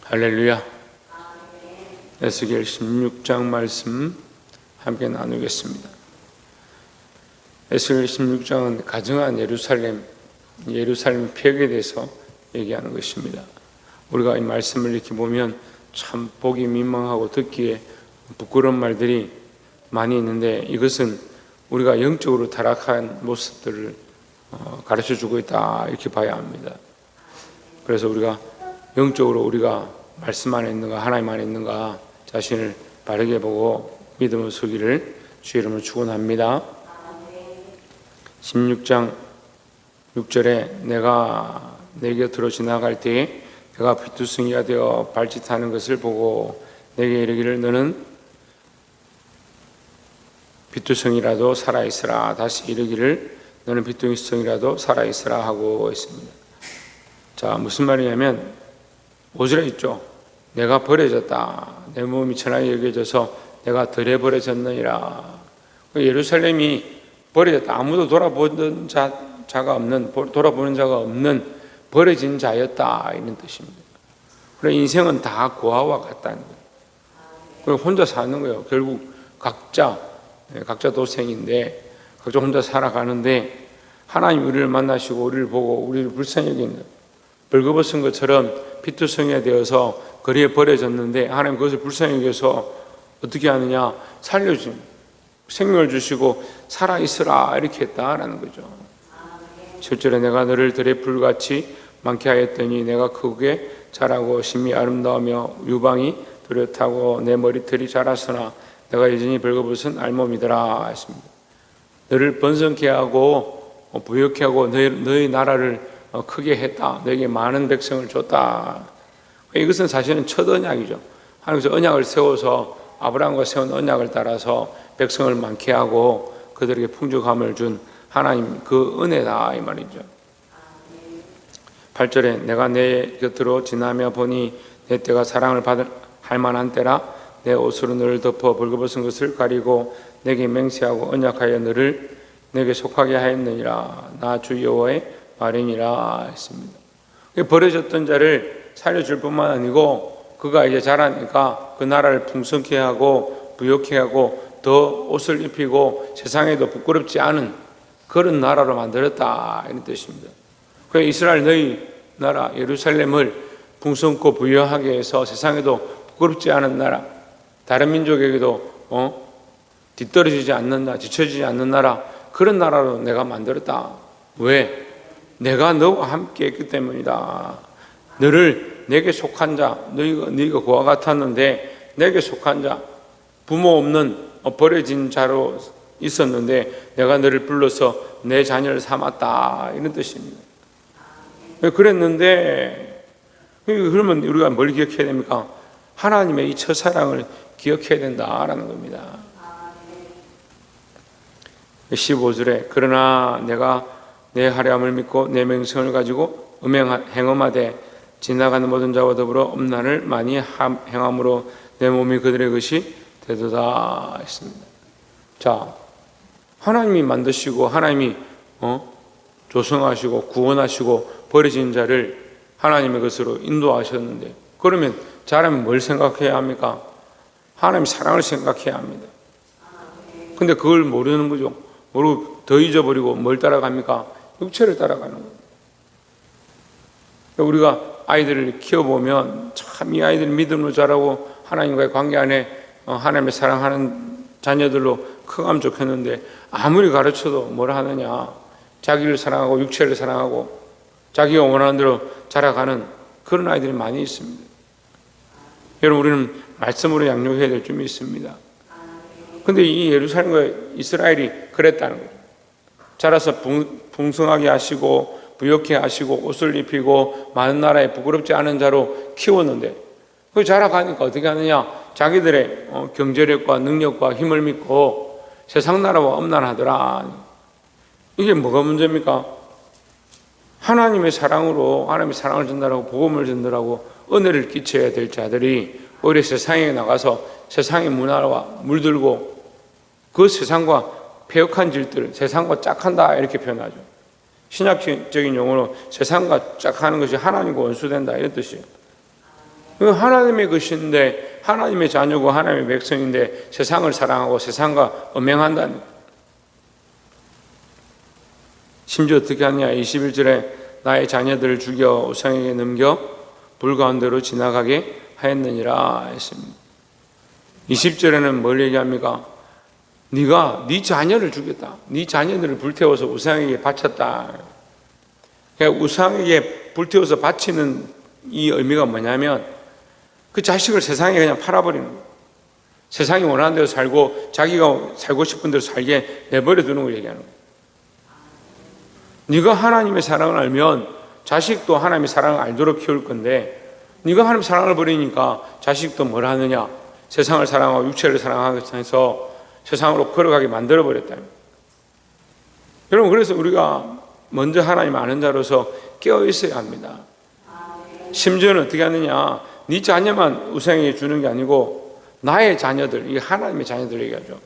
할렐루야. 에스겔 16장 말씀 함께 나누겠습니다. 에스겔 16장은 가증한 예루살렘 폐역에 대해서 얘기하는 것입니다. 우리가 이 말씀을 이렇게 보면 참 보기 민망하고 듣기에 부끄러운 말들이 많이 있는데, 이것은 우리가 영적으로 타락한 모습들을 가르쳐주고 있다, 이렇게 봐야 합니다. 그래서 우리가 영적으로 우리가 말씀 안에 있는가, 하나님 안에 있는가 자신을 바르게 보고 믿음을 서기를 주의 이름으로 축원합니다. 16장 6절에 내가 내 곁으로 지나갈 때에 내가 피투성이가 되어 발짓하는 것을 보고 내게 이르기를 너는 피투성이라도 살아있으라. 다시 이르기를 너는 피투성이라도 살아있으라 하고 있습니다. 자, 무슨 말이냐면 5절에 있죠. 내가 버려졌다. 내 몸이 천하게 여겨져서 내가 덜에 버려졌느니라. 예루살렘이 버려졌다. 아무도 돌아보는 자가 없는 버려진 자였다, 이런 뜻입니다. 그래, 인생은 다 고아와 같다는 거예요. 그리고 혼자 사는 거예요. 결국 각자 도생인데 각자 혼자 살아가는데, 하나님 우리를 만나시고 우리를 보고 우리를 불쌍히 여기는, 벌거벗은 것처럼 피투성이가 되어서 거리에 버려졌는데 하나님 그것을 불쌍히 여겨서 어떻게 하느냐, 살려주는, 생명을 주시고 살아있으라, 이렇게 했다라는 거죠. 7절에 내가 너를 들에 불같이 많게 하였더니 내가 크게 자라고 심히 아름다우며 유방이 뚜렷하고 내 머리털이 자랐으나 내가 여전히 벌거벗은 알몸이더라 했습니다. 너를 번성케 하고 부욕케 하고 너의 나라를 크게 했다. 너에게 많은 백성을 줬다. 이것은 사실은 첫 언약이죠. 하나님께서 언약을 세워서 아브라함과 세운 언약을 따라서 백성을 많게 하고 그들에게 풍족함을 준 하나님 그 은혜다, 이 말이죠. 8절에 내가 내 곁으로 지나며 보니 내 때가 사랑을 할 만한 때라. 내 옷으로 너를 덮어 벌거벗은 것을 가리고 내게 맹세하고 언약하여 너를 내게 속하게 하였느니라. 나 주 여호와의 말이니라 했습니다. 버려졌던 자를 살려줄 뿐만 아니고 그가 이제 자라니까 그 나라를 풍성케 하고 부욕케 하고 더 옷을 입히고 세상에도 부끄럽지 않은 그런 나라로 만들었다, 이런 뜻입니다. 그래서 이스라엘 너희 나라 예루살렘을 풍성고 부유하게 해서 세상에도 부끄럽지 않은 나라, 다른 민족에게도 뒤떨어지지 않는 나라, 뒤처지지 않는 나라, 그런 나라로 내가 만들었다. 왜? 내가 너와 함께 했기 때문이다. 너를 내게 속한 자, 너희가 그와 같았는데 내게 속한 자, 부모 없는 버려진 자로 있었는데 내가 너를 불러서 내 자녀를 삼았다, 이런 뜻입니다. 그랬는데, 그러면 우리가 뭘 기억해야 됩니까? 하나님의 이 첫사랑을 기억해야 된다라는 겁니다. 15절에 그러나 내가 내 하렴을 믿고 내 맹성을 가지고 행엄하되 지나가는 모든 자와 더불어 음란을 많이 행함으로 내 몸이 그들의 것이 되도다 했습니다. 자, 하나님이 만드시고 하나님이 조성하시고 구원하시고 버려진 자를 하나님의 것으로 인도하셨는데, 그러면 자라면 뭘 생각해야 합니까? 하나님의 사랑을 생각해야 합니다. 근데 그걸 모르는 거죠. 모르고 더 잊어버리고 뭘 따라갑니까? 육체를 따라가는 거예요. 우리가 아이들을 키워보면 참 이 아이들 믿음으로 자라고 하나님과의 관계 안에 하나님의 사랑하는 자녀들로 크면 좋겠는데, 아무리 가르쳐도 뭘 하느냐, 자기를 사랑하고 육체를 사랑하고 자기가 원하는 대로 자라가는 그런 아이들이 많이 있습니다. 여러분, 우리는 말씀으로 양육해야 될 점이 있습니다. 근데 이 예루살렘과 이스라엘이 그랬다는 거예요. 자라서 풍성하게 하시고 부욕케 하시고 옷을 입히고 많은 나라에 부끄럽지 않은 자로 키웠는데, 그 자라가니까 어떻게 하느냐, 자기들의 경제력과 능력과 힘을 믿고 세상 나라와 엄난하더라. 이게 뭐가 문제입니까? 하나님의 사랑으로, 하나님의 사랑을 전달하고 복음을 전달하고 은혜를 끼쳐야 될 자들이 오히려 세상에 나가서 세상의 문화와 물들고 그 세상과 폐역한 질들, 세상과 짝한다, 이렇게 표현하죠. 신학적인 용어로 세상과 짝하는 것이 하나님과 원수된다, 이런 뜻이에요. 하나님의 것인데, 하나님의 자녀고 하나님의 백성인데 세상을 사랑하고 세상과 음행한다는, 심지어 어떻게 하냐. 21절에 나의 자녀들을 죽여 우상에게 넘겨 불 가운데로 지나가게 하였느니라 했습니다. 20절에는 뭘 얘기합니까? 네가 네 자녀를 죽였다. 네 자녀들을 불태워서 우상에게 바쳤다. 그러니까 우상에게 불태워서 바치는 이 의미가 뭐냐면 그 자식을 세상에 그냥 팔아버리는 거예요. 세상이 원하는 대로 살고 자기가 살고 싶은 대로 살게 내버려 두는 걸 얘기하는 거예요. 네가 하나님의 사랑을 알면 자식도 하나님의 사랑을 알도록 키울 건데, 네가 하나님의 사랑을 버리니까 자식도 뭘 하느냐? 세상을 사랑하고 육체를 사랑해서 세상으로 걸어가게 만들어버렸다. 여러분, 그래서 우리가 먼저 하나님 아는 자로서 깨어 있어야 합니다. 심지어는 어떻게 하느냐? 네 자녀만 우상에게 주는 게 아니고 나의 자녀들, 이게 하나님의 자녀들 얘기하죠.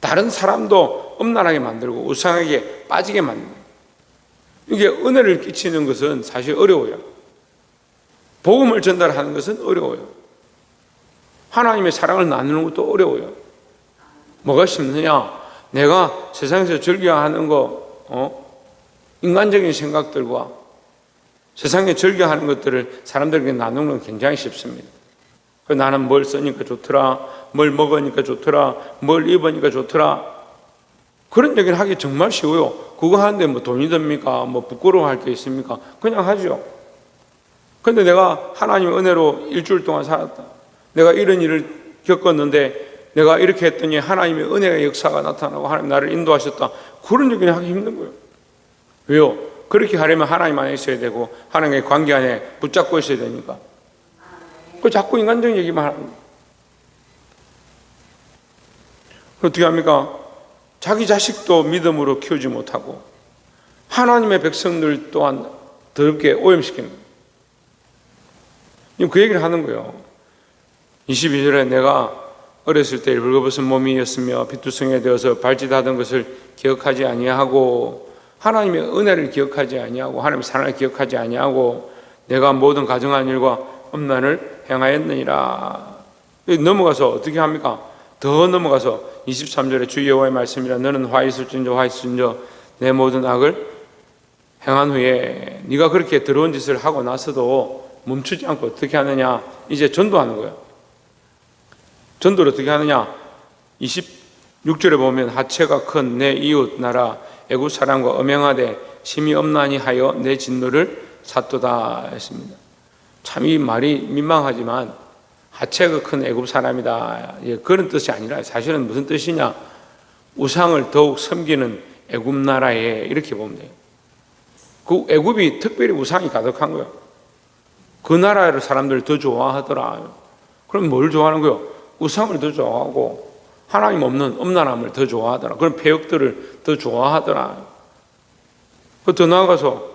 다른 사람도 음란하게 만들고 우상에게 빠지게 만듭니다. 이게 은혜를 끼치는 것은 사실 어려워요. 복음을 전달하는 것은 어려워요. 하나님의 사랑을 나누는 것도 어려워요. 뭐가 쉽느냐? 내가 세상에서 즐겨하는 거, 인간적인 생각들과 세상에 즐겨하는 것들을 사람들에게 나누는 건 굉장히 쉽습니다. 나는 뭘 쓰니까 좋더라, 뭘 먹으니까 좋더라, 뭘 입으니까 좋더라, 그런 얘기를 하기 정말 쉬워요. 그거 하는데 뭐 돈이 듭니까? 뭐 부끄러워할 게 있습니까? 그냥 하죠. 근데 내가 하나님의 은혜로 일주일 동안 살았다. 내가 이런 일을 겪었는데 내가 이렇게 했더니 하나님의 은혜의 역사가 나타나고 하나님 나를 인도하셨다. 그런 얘기는 하기 힘든 거예요. 왜요? 그렇게 하려면 하나님 안에 있어야 되고 하나님의 관계 안에 붙잡고 있어야 되니까. 그 자꾸 인간적인 얘기만 하는 거예요. 어떻게 합니까? 자기 자식도 믿음으로 키우지 못하고 하나님의 백성들 또한 더럽게 오염시키는 거예요. 그 얘기를 하는 거예요. 22절에 내가 어렸을 때 벌거벗은 몸이었으며 피투성이가 되어서 발짓하던 것을 기억하지 아니하고 하나님의 은혜를 기억하지 아니하고 하나님의 사랑을 기억하지 아니하고 내가 모든 가정한 일과 음란을 행하였느니라. 넘어가서 어떻게 합니까? 더 넘어가서 23절에 주 여호와의 말씀이라 너는 화 있을진저 화 있을진저 내 모든 악을 행한 후에 네가 그렇게 더러운 짓을 하고 나서도 멈추지 않고 어떻게 하느냐? 이제 전도하는 거예요. 전도를 어떻게 하느냐? 26절에 보면 하체가 큰 내 이웃 나라 애굽 사람과 음행하되 심히 엄란히 하여 내 진노를 샀도다 했습니다. 참 이 말이 민망하지만 하체가 큰 애굽 사람이다, 그런 뜻이 아니라 사실은 무슨 뜻이냐? 우상을 더욱 섬기는 애굽 나라에, 이렇게 보면 돼요. 그 애굽이 특별히 우상이 가득한 거예요. 그 나라를 사람들 더 좋아하더라. 그럼 뭘 좋아하는 거예요? 우상을 더 좋아하고 하나님 없는 음란함을 더 좋아하더라. 그런 폐역들을 더 좋아하더라. 더 나아가서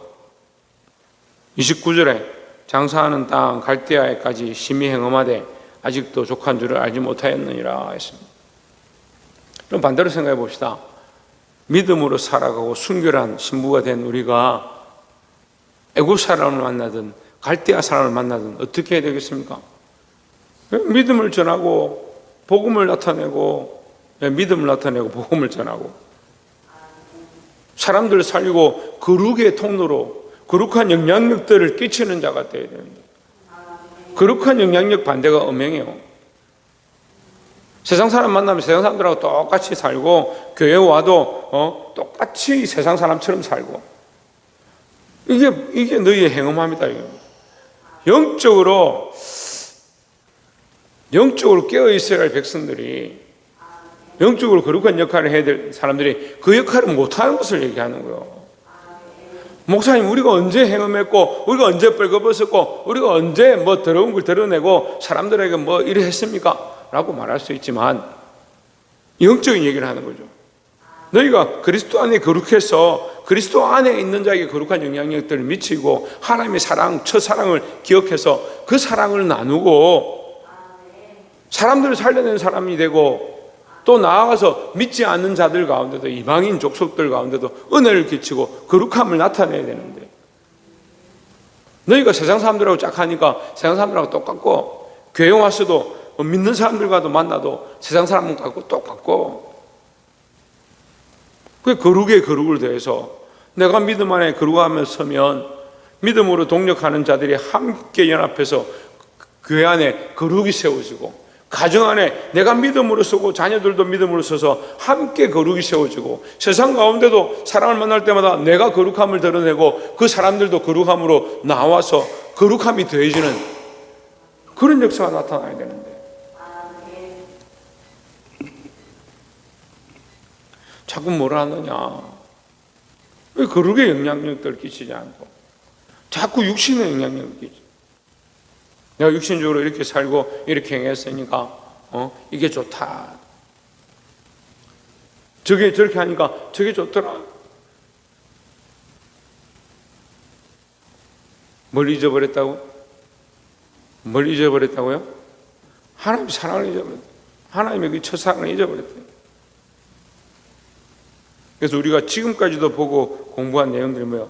29절에 장사하는 땅 갈대아에까지 심히 행음하되 아직도 족한 줄을 알지 못하였느니라 했습니다. 그럼 반대로 생각해 봅시다. 믿음으로 살아가고 순결한 신부가 된 우리가 애굽 사람을 만나든 갈대아 사람을 만나든 어떻게 해야 되겠습니까? 믿음을 전하고 복음을 나타내고, 믿음을 나타내고 복음을 전하고 사람들을 살리고 거룩의 통로로 거룩한 영향력들을 끼치는 자가 되어야 됩니다. 거룩한 영향력 반대가 음행이에요. 세상 사람 만나면 세상 사람들하고 똑같이 살고 교회 와도 똑같이 세상 사람처럼 살고, 이게 너희의 행음합니다. 영적으로 깨어 있어야 할 백성들이, 영적으로 거룩한 역할을 해야 될 사람들이 그 역할을 못하는 것을 얘기하는 거예요. 목사님, 우리가 언제 행음했고, 우리가 언제 벌거벗었고, 우리가 언제 뭐 더러운 걸 드러내고 사람들에게 뭐 이래 했습니까? 라고 말할 수 있지만 영적인 얘기를 하는 거죠. 너희가 그리스도 안에 거룩해서 그리스도 안에 있는 자에게 거룩한 영향력들을 미치고 하나님의 사랑, 첫사랑을 기억해서 그 사랑을 나누고 사람들을 살려내는 사람이 되고, 또 나아가서 믿지 않는 자들 가운데도, 이방인 족속들 가운데도 은혜를 끼치고 거룩함을 나타내야 되는데, 너희가 세상 사람들하고 짝하니까 세상 사람들하고 똑같고, 교회 와서도 믿는 사람들과도 만나도 세상 사람 같고 똑같고, 그 거룩에 거룩을 더해서 내가 믿음 안에 거룩하며 서면 믿음으로 동력하는 자들이 함께 연합해서 교회 안에 거룩이 세워지고, 가정 안에 내가 믿음으로 서고 자녀들도 믿음으로 서서 함께 거룩이 세워지고, 세상 가운데도 사람을 만날 때마다 내가 거룩함을 드러내고 그 사람들도 거룩함으로 나와서 거룩함이 더해지는 그런 역사가 나타나야 되는데, 자꾸 뭐라 하느냐, 왜 거룩의 영향력들을 끼치지 않고 자꾸 육신의 영향력을 끼치. 내가 육신적으로 이렇게 살고 이렇게 행했으니까 이게 좋다, 저게 저렇게 하니까 저게 좋더라. 뭘 잊어버렸다고? 뭘 잊어버렸다고요? 하나님의 사랑을 잊어버렸다. 하나님의 그 첫사랑을 잊어버렸다. 그래서 우리가 지금까지도 보고 공부한 내용들이 뭐예요?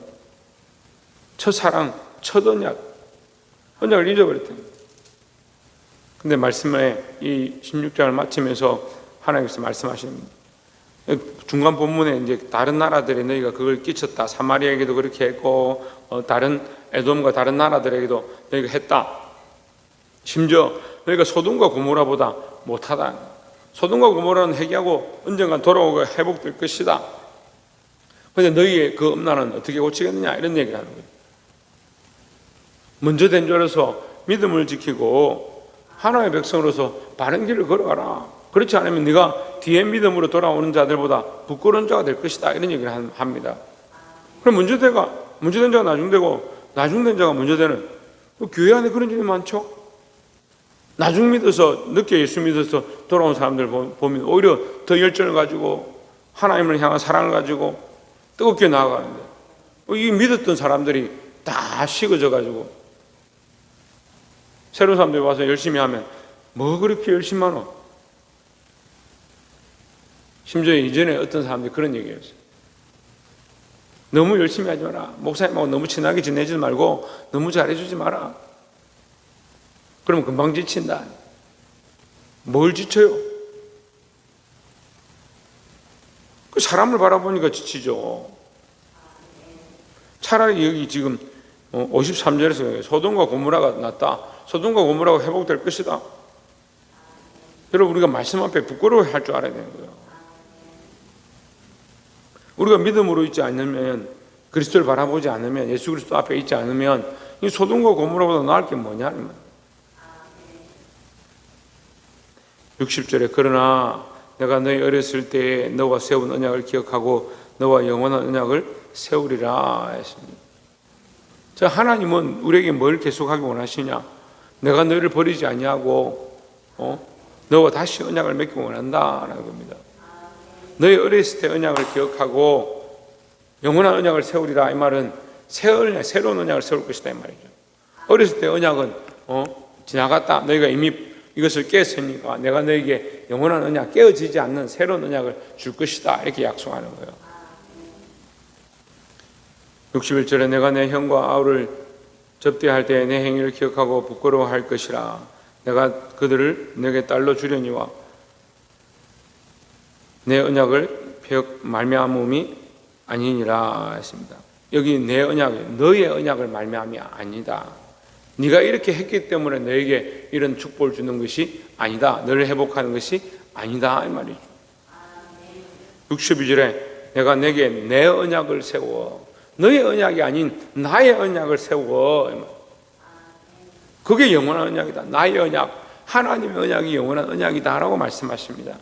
첫사랑, 첫 언약을 잊어버렸다. 근데 말씀에 이 16장을 마치면서 하나님께서 말씀하십니다. 중간 본문에 이제 다른 나라들에 너희가 그걸 끼쳤다. 사마리아에게도 그렇게 했고, 다른 에돔과 다른 나라들에게도 너희가 했다. 심지어 너희가 소돔과 고모라보다 못하다. 소돔과 고모라는 회개하고 언젠가 돌아오고 회복될 것이다. 그런데 너희의 그 음란은 어떻게 고치겠느냐, 이런 얘기를 하는 거예요. 먼저 된 줄에서 믿음을 지키고 하나님의 백성으로서 바른 길을 걸어가라. 그렇지 않으면 네가 뒤에 믿음으로 돌아오는 자들보다 부끄러운 자가 될 것이다, 이런 얘기를 합니다. 그럼 먼저 된 자가 나중되고 나중된 자가 먼저 되는, 교회 안에 그런 일이 많죠. 나중 믿어서, 늦게 예수 믿어서 돌아온 사람들 보면 오히려 더 열정을 가지고 하나님을 향한 사랑을 가지고 뜨겁게 나아가는데, 이 믿었던 사람들이 다 식어져 가지고 새로운 사람들이 와서 열심히 하면 뭐 그렇게 열심히 하노? 심지어 이전에 어떤 사람들이 그런 얘기를 했어요. 너무 열심히 하지 마라. 목사님하고 너무 친하게 지내지 말고 너무 잘해주지 마라. 그러면 금방 지친다. 뭘 지쳐요? 그 사람을 바라보니까 지치죠. 차라리 여기 지금 53절에서 소돔과 고모라가 났다. 소돔과 고모라가 회복될 것이다. 여러분, 우리가 말씀 앞에 부끄러워할 줄 알아야 되는 거예요. 우리가 믿음으로 있지 않으면, 그리스도를 바라보지 않으면, 예수 그리스도 앞에 있지 않으면 이 소돔과 고모라보다 나을 게 뭐냐 하면, 60절에 그러나 내가 너희 어렸을 때에 너와 세운 언약을 기억하고 너와 영원한 언약을 세우리라 했습니다. 자, 하나님은 우리에게 뭘 계속하기 원하시냐? 내가 너희를 버리지 아니하고 너와 다시 언약을 맺기 원한다라는 겁니다. 너희 어렸을 때 언약을 기억하고 영원한 언약을 세우리라, 이 말은 새로운 언약을 세울 것이다, 이 말이죠. 어렸을 때 언약은 지나갔다. 너희가 이미 이것을 깼으니까 내가 너에게 영원한 언약, 깨어지지 않는 새로운 언약을 줄 것이다, 이렇게 약속하는 거예요. 61절에 내가 내 형과 아우를 접대할 때 내 행위를 기억하고 부끄러워할 것이라. 내가 그들을 내게 딸로 주려니와 내 언약을 말미암음이 아니니라 했습니다. 여기 내 언약이 너의 언약을 말미암이 아니다. 네가 이렇게 했기 때문에 너에게 이런 축복을 주는 것이 아니다. 너를 회복하는 것이 아니다, 이 말이죠. 62절에 내가 내게 내 언약을 세워, 너의 언약이 아닌 나의 언약을 세워. 그게 영원한 언약이다. 나의 언약, 하나님의 언약이 영원한 언약이다 라고 말씀하십니다.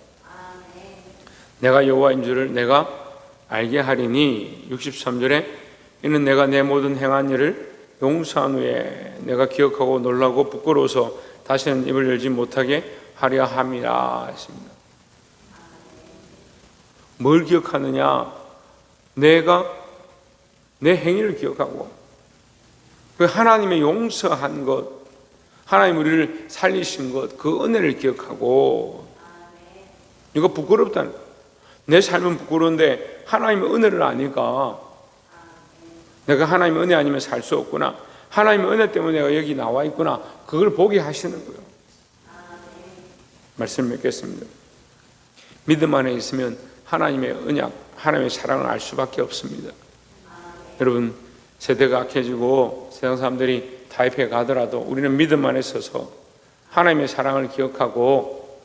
내가 여호와인 줄을 내가 알게 하리니, 63절에 이는 내가 내 모든 행한 일을 용서한 후에 내가 기억하고 놀라고 부끄러워서 다시는 입을 열지 못하게 하려 함이라 했습니다. 뭘 기억하느냐? 내가 내 행위를 기억하고 그 하나님의 용서한 것, 하나님 우리를 살리신 것, 그 은혜를 기억하고. 이거 부끄럽다는 거예요. 내 삶은 부끄러운데 하나님의 은혜를 아니까 내가 하나님의 은혜 아니면 살 수 없구나. 하나님의 은혜 때문에 내가 여기 나와 있구나. 그걸 보게 하시는 거예요. 말씀 맺겠습니다. 믿음 안에 있으면 하나님의 언약, 하나님의 사랑을 알 수밖에 없습니다. 여러분, 세대가 악해지고 세상 사람들이 타협해 가더라도 우리는 믿음 안에 서서 하나님의 사랑을 기억하고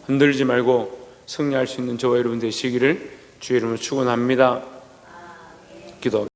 흔들지 말고 승리할 수 있는 저와 여러분 되시기를 주의 이름으로 축원합니다. 기도합니다.